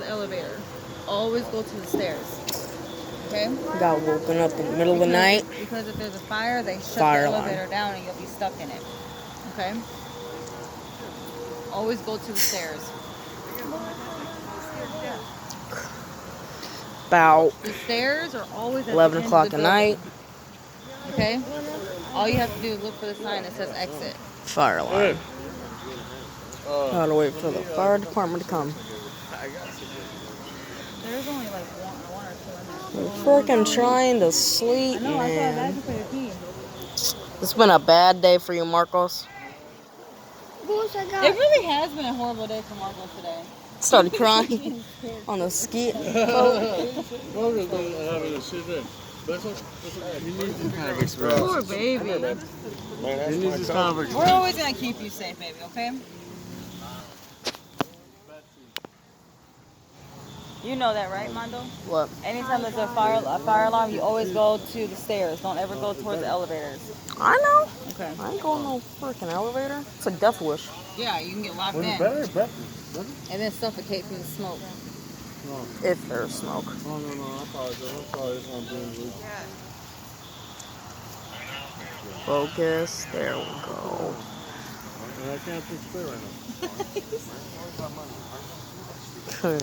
the elevator. Always go to the stairs. Okay? Got woken up in the middle of the night. Because if there's a fire, they shut Fire the alarm. elevator down and you'll be stuck in it. Okay? Always go to the stairs. About The stairs are always at 11 the end o'clock of the at building. night. Okay? All you have to do is look for the sign that says exit. Fire alarm. Gotta wait for the fire department to come. There's only like one or two in there. We're freaking trying to sleep, No, I saw a man. bag for your key. It's been a bad day for you, Marcos. It really has been a horrible day for Marco today. Started crying on the ski boat. Poor baby. We're always gonna keep you safe, baby, okay? You know that, right, Mondo? What? Anytime there's a fire alarm, you always go to the stairs. Don't ever go towards the elevators. I know. Okay. I ain't going no freaking elevator. It's a death wish. Yeah, you can get locked in. And then suffocate from the smoke. If there's smoke. No, I apologize. I'm sorry. It's not being rude. Focus. There we go. And I can't think straight right now.